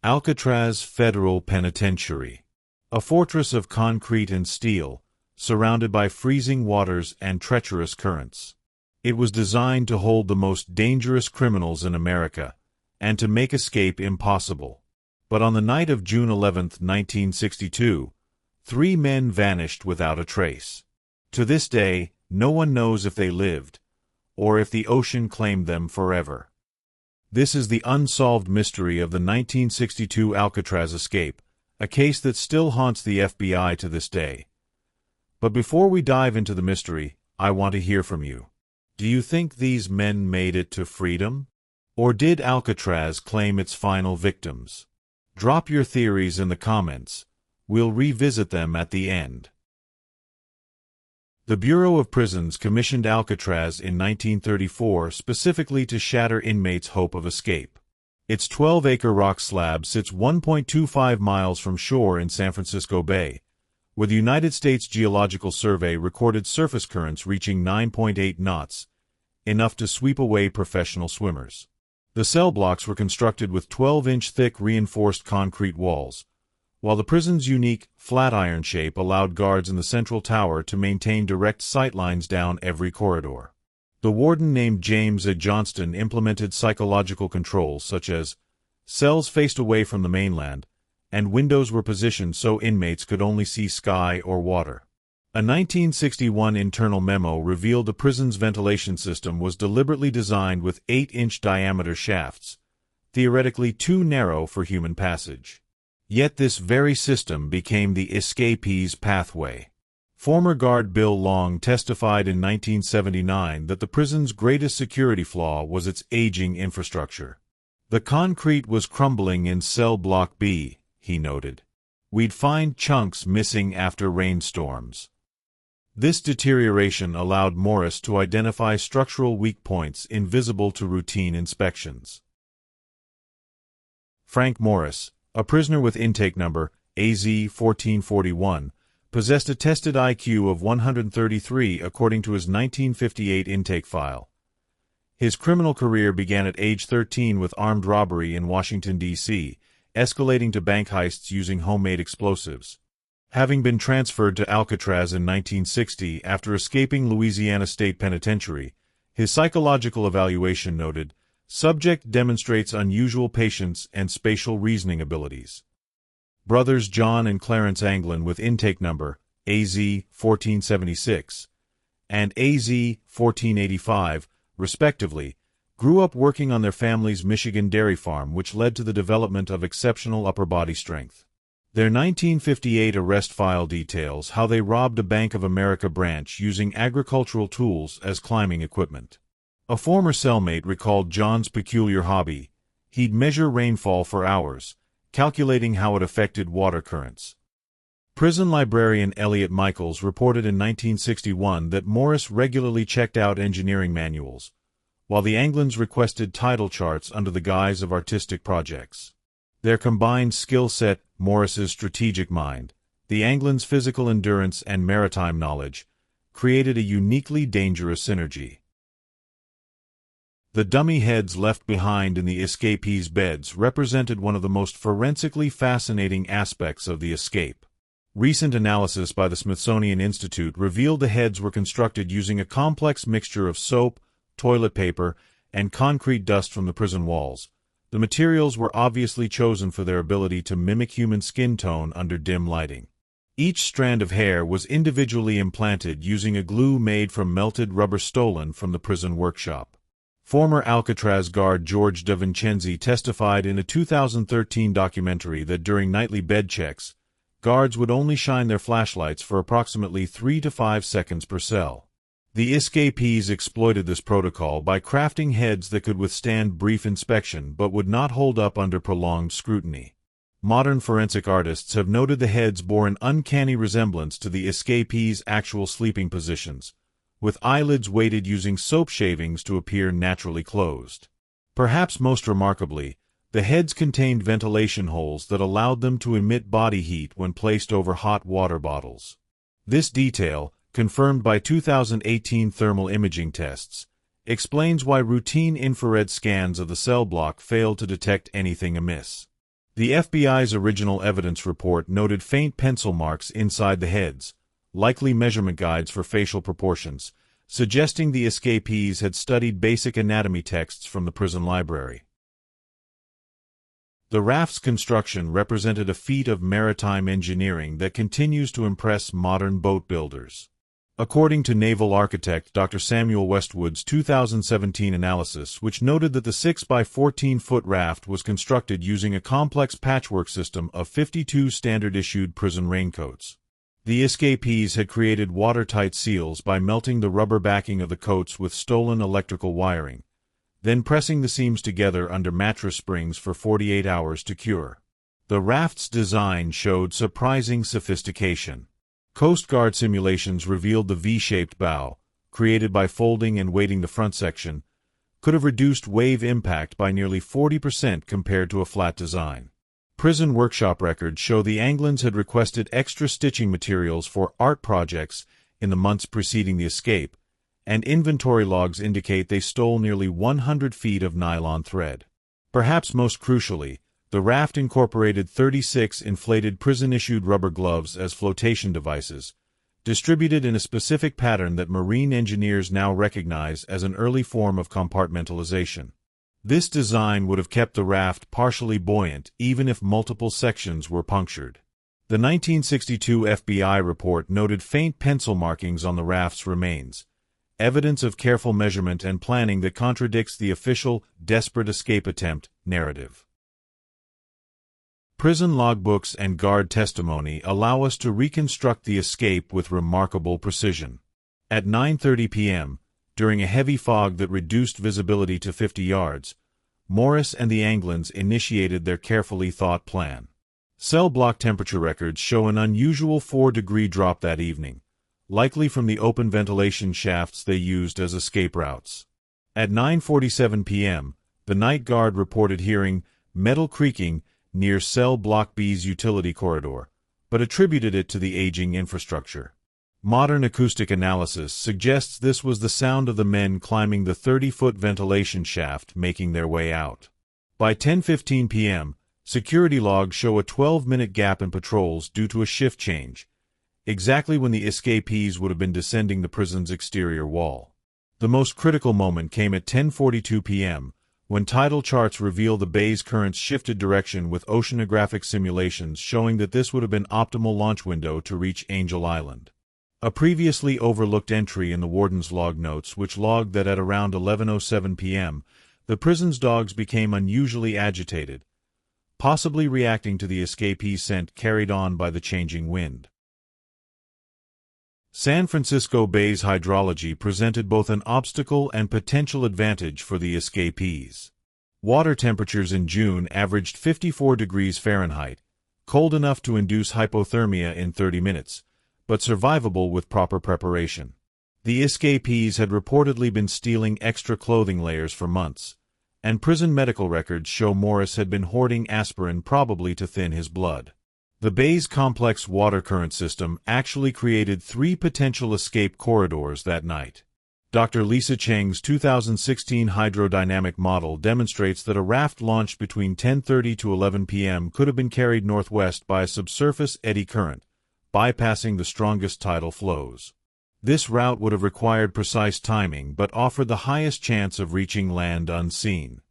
Alcatraz Federal Penitentiary. A fortress of concrete and steel, surrounded by freezing waters and treacherous currents. It was designed to hold the most dangerous criminals in America, and to make escape impossible. But on the night of June 11, 1962, 3 men vanished without a trace. To this day, no one knows if they lived, or if the ocean claimed them forever. This is the unsolved mystery of the 1962 Alcatraz escape, a case that still haunts the FBI to this day. But before we dive into the mystery, I want to hear from you. Do you think these men made it to freedom? Or did Alcatraz claim its final victims? Drop your theories in the comments. We'll revisit them at the end. The Bureau of Prisons commissioned Alcatraz in 1934 specifically to shatter inmates' hope of escape. Its 12-acre rock slab sits 1.25 miles from shore in San Francisco Bay, where the United States Geological Survey recorded surface currents reaching 9.8 knots, enough to sweep away professional swimmers. The cell blocks were constructed with 12-inch thick reinforced concrete walls, while the prison's unique, flat-iron shape allowed guards in the central tower to maintain direct sightlines down every corridor. The warden named James A. Johnston implemented psychological controls such as cells faced away from the mainland, and windows were positioned so inmates could only see sky or water. A 1961 internal memo revealed the prison's ventilation system was deliberately designed with 8-inch diameter shafts, theoretically too narrow for human passage. Yet this very system became the escapee's pathway. Former guard Bill Long testified in 1979 that the prison's greatest security flaw was its aging infrastructure. The concrete was crumbling in cell block B, he noted. We'd find chunks missing after rainstorms. This deterioration allowed Morris to identify structural weak points invisible to routine inspections. Frank Morris, a prisoner with intake number AZ-1441, possessed a tested IQ of 133 according to his 1958 intake file. His criminal career began at age 13 with armed robbery in Washington, D.C., escalating to bank heists using homemade explosives. Having been transferred to Alcatraz in 1960 after escaping Louisiana State Penitentiary, his psychological evaluation noted, "Subject demonstrates unusual patience and spatial reasoning abilities." Brothers John and Clarence Anglin with intake number AZ-1476 and AZ-1485, respectively, grew up working on their family's Michigan dairy farm, which led to the development of exceptional upper body strength. Their 1958 arrest file details how they robbed a Bank of America branch using agricultural tools as climbing equipment. A former cellmate recalled John's peculiar hobby. He'd measure rainfall for hours, calculating how it affected water currents. Prison librarian Elliot Michaels reported in 1961 that Morris regularly checked out engineering manuals, while the Anglins requested title charts under the guise of artistic projects. Their combined skill set, Morris's strategic mind, the Anglins' physical endurance and maritime knowledge, created a uniquely dangerous synergy. The dummy heads left behind in the escapees' beds represented one of the most forensically fascinating aspects of the escape. Recent analysis by the Smithsonian Institute revealed the heads were constructed using a complex mixture of soap, toilet paper, and concrete dust from the prison walls. The materials were obviously chosen for their ability to mimic human skin tone under dim lighting. Each strand of hair was individually implanted using a glue made from melted rubber stolen from the prison workshop. Former Alcatraz guard George DeVincenzi testified in a 2013 documentary that during nightly bed checks, guards would only shine their flashlights for approximately 3 to 5 seconds per cell. The escapees exploited this protocol by crafting heads that could withstand brief inspection but would not hold up under prolonged scrutiny. Modern forensic artists have noted the heads bore an uncanny resemblance to the escapees' actual sleeping positions, with eyelids weighted using soap shavings to appear naturally closed. Perhaps most remarkably, the heads contained ventilation holes that allowed them to emit body heat when placed over hot water bottles. This detail, confirmed by 2018 thermal imaging tests, explains why routine infrared scans of the cell block failed to detect anything amiss. The FBI's original evidence report noted faint pencil marks inside the heads, likely measurement guides for facial proportions, suggesting the escapees had studied basic anatomy texts from the prison library. The raft's construction represented a feat of maritime engineering that continues to impress modern boat builders. According to naval architect Dr. Samuel Westwood's 2017 analysis, which noted that the 6-by-14-foot raft was constructed using a complex patchwork system of 52 standard-issued prison raincoats. The escapees had created watertight seals by melting the rubber backing of the coats with stolen electrical wiring, then pressing the seams together under mattress springs for 48 hours to cure. The raft's design showed surprising sophistication. Coast Guard simulations revealed the V-shaped bow, created by folding and weighting the front section, could have reduced wave impact by nearly 40% compared to a flat design. Prison workshop records show the Anglins had requested extra stitching materials for art projects in the months preceding the escape, and inventory logs indicate they stole nearly 100 feet of nylon thread. Perhaps most crucially, the raft incorporated 36 inflated prison-issued rubber gloves as flotation devices, distributed in a specific pattern that marine engineers now recognize as an early form of compartmentalization. This design would have kept the raft partially buoyant even if multiple sections were punctured. The 1962 FBI report noted faint pencil markings on the raft's remains, evidence of careful measurement and planning that contradicts the official desperate escape attempt narrative. Prison logbooks and guard testimony allow us to reconstruct the escape with remarkable precision. At 9:30 p.m., during a heavy fog that reduced visibility to 50 yards, Morris and the Anglins initiated their carefully thought plan. Cell block temperature records show an unusual 4-degree drop that evening, likely from the open ventilation shafts they used as escape routes. At 9:47 p.m., the night guard reported hearing metal creaking near Cell Block B's utility corridor, but attributed it to the aging infrastructure. Modern acoustic analysis suggests this was the sound of the men climbing the 30-foot ventilation shaft making their way out. By 10:15 p.m., security logs show a 12-minute gap in patrols due to a shift change, exactly when the escapees would have been descending the prison's exterior wall. The most critical moment came at 10:42 p.m., when tidal charts reveal the bay's currents shifted direction with oceanographic simulations showing that this would have been optimal launch window to reach Angel Island. A previously overlooked entry in the warden's log notes which logged that at around 11:07 p.m., the prison's dogs became unusually agitated, possibly reacting to the escapee scent carried on by the changing wind. San Francisco Bay's hydrology presented both an obstacle and potential advantage for the escapees. Water temperatures in June averaged 54 degrees Fahrenheit, cold enough to induce hypothermia in 30 minutes, but survivable with proper preparation. The escapees had reportedly been stealing extra clothing layers for months, and prison medical records show Morris had been hoarding aspirin probably to thin his blood. The bay's complex water current system actually created 3 potential escape corridors that night. Dr. Lisa Cheng's 2016 hydrodynamic model demonstrates that a raft launched between 10:30 to 11 p.m. could have been carried northwest by a subsurface eddy current, bypassing the strongest tidal flows. This route would have required precise timing but offered the highest chance of reaching land unseen.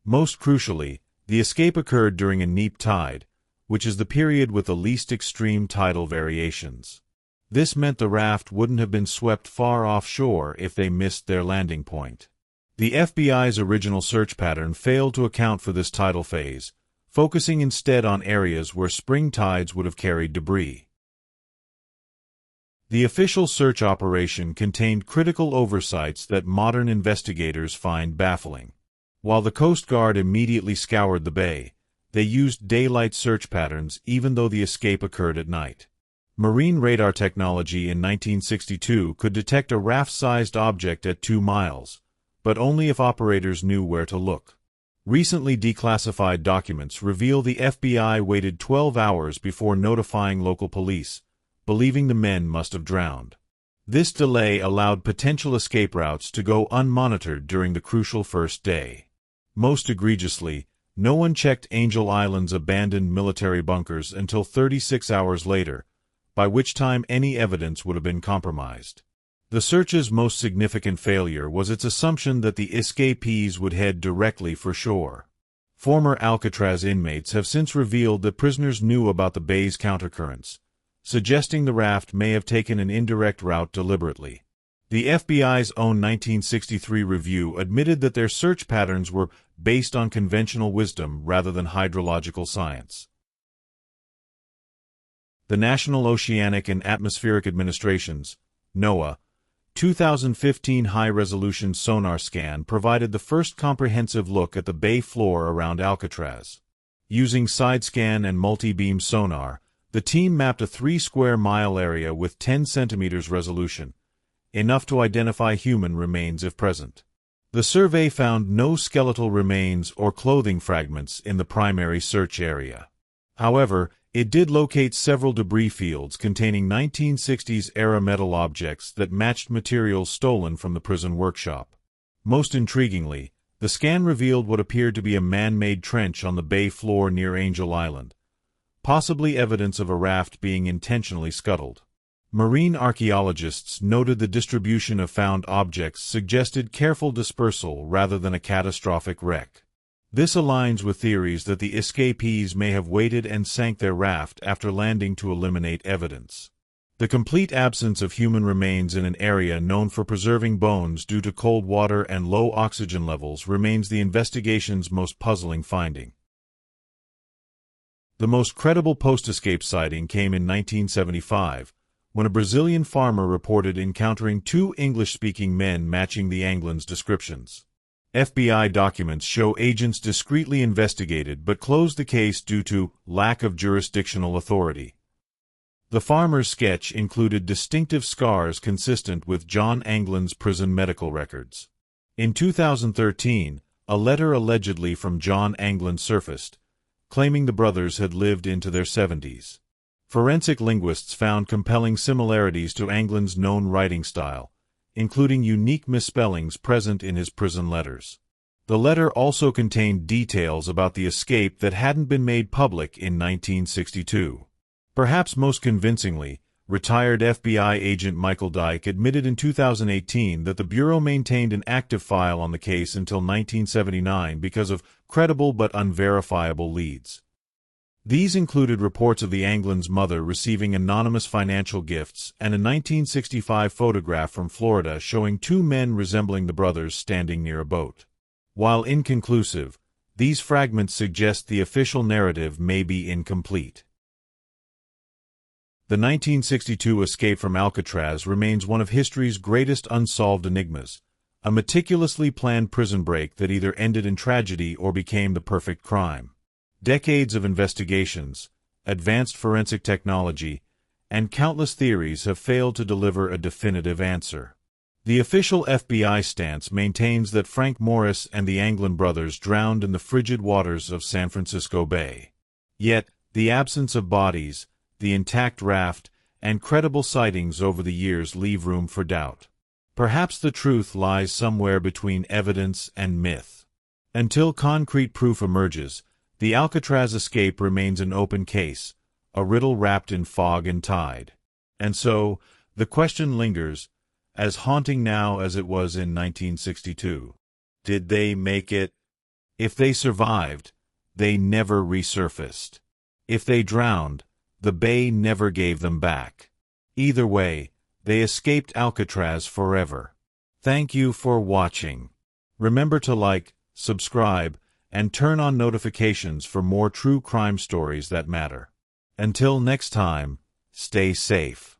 Most crucially, the escape occurred during a neap tide, which is the period with the least extreme tidal variations. This meant the raft wouldn't have been swept far offshore if they missed their landing point. The FBI's original search pattern failed to account for this tidal phase, focusing instead on areas where spring tides would have carried debris. The official search operation contained critical oversights that modern investigators find baffling. While the Coast Guard immediately scoured the bay, they used daylight search patterns even though the escape occurred at night. Marine radar technology in 1962 could detect a raft-sized object at 2 miles, but only if operators knew where to look. Recently declassified documents reveal the FBI waited 12 hours before notifying local police, believing the men must have drowned. This delay allowed potential escape routes to go unmonitored during the crucial first day. Most egregiously, No one checked Angel Island's abandoned military bunkers until 36 hours later, by which time any evidence would have been compromised. The search's most significant failure was its assumption that the escapees would head directly for shore. Former Alcatraz inmates have since revealed that prisoners knew about the bay's countercurrents, suggesting the raft may have taken an indirect route deliberately. The FBI's own 1963 review admitted that their search patterns were based on conventional wisdom rather than hydrological science. The National Oceanic and Atmospheric Administration's, NOAA, 2015 high-resolution sonar scan provided the first comprehensive look at the bay floor around Alcatraz. Using side-scan and multi-beam sonar, the team mapped a 3-square-mile area with 10 centimeters resolution, enough to identify human remains if present. The survey found no skeletal remains or clothing fragments in the primary search area. However, it did locate several debris fields containing 1960s-era metal objects that matched materials stolen from the prison workshop. Most intriguingly, the scan revealed what appeared to be a man-made trench on the bay floor near Angel Island, possibly evidence of a raft being intentionally scuttled. Marine archaeologists noted the distribution of found objects suggested careful dispersal rather than a catastrophic wreck. This aligns with theories that the escapees may have waited and sank their raft after landing to eliminate evidence. The complete absence of human remains in an area known for preserving bones due to cold water and low oxygen levels remains the investigation's most puzzling finding. The most credible post-escape sighting came in 1975, when a Brazilian farmer reported encountering 2 English-speaking men matching the Anglin's descriptions. FBI documents show agents discreetly investigated but closed the case due to lack of jurisdictional authority. The farmer's sketch included distinctive scars consistent with John Anglin's prison medical records. In 2013, a letter allegedly from John Anglin surfaced, claiming the brothers had lived into their 70s. Forensic linguists found compelling similarities to Anglin's known writing style, including unique misspellings present in his prison letters. The letter also contained details about the escape that hadn't been made public in 1962. Perhaps most convincingly, retired FBI agent Michael Dyke admitted in 2018 that the Bureau maintained an active file on the case until 1979 because of credible but unverifiable leads. These included reports of the Anglin's mother receiving anonymous financial gifts and a 1965 photograph from Florida showing 2 men resembling the brothers standing near a boat. While inconclusive, these fragments suggest the official narrative may be incomplete. The 1962 escape from Alcatraz remains one of history's greatest unsolved enigmas, a meticulously planned prison break that either ended in tragedy or became the perfect crime. Decades of investigations, advanced forensic technology, and countless theories have failed to deliver a definitive answer. The official FBI stance maintains that Frank Morris and the Anglin brothers drowned in the frigid waters of San Francisco Bay. Yet, the absence of bodies, the intact raft, and credible sightings over the years leave room for doubt. Perhaps the truth lies somewhere between evidence and myth. Until concrete proof emerges, the Alcatraz escape remains an open case, a riddle wrapped in fog and tide. And so, the question lingers, as haunting now as it was in 1962. Did they make it? If they survived, they never resurfaced. If they drowned, the bay never gave them back. Either way, they escaped Alcatraz forever. Thank you for watching. Remember to like, subscribe, and turn on notifications for more true crime stories that matter. Until next time, stay safe.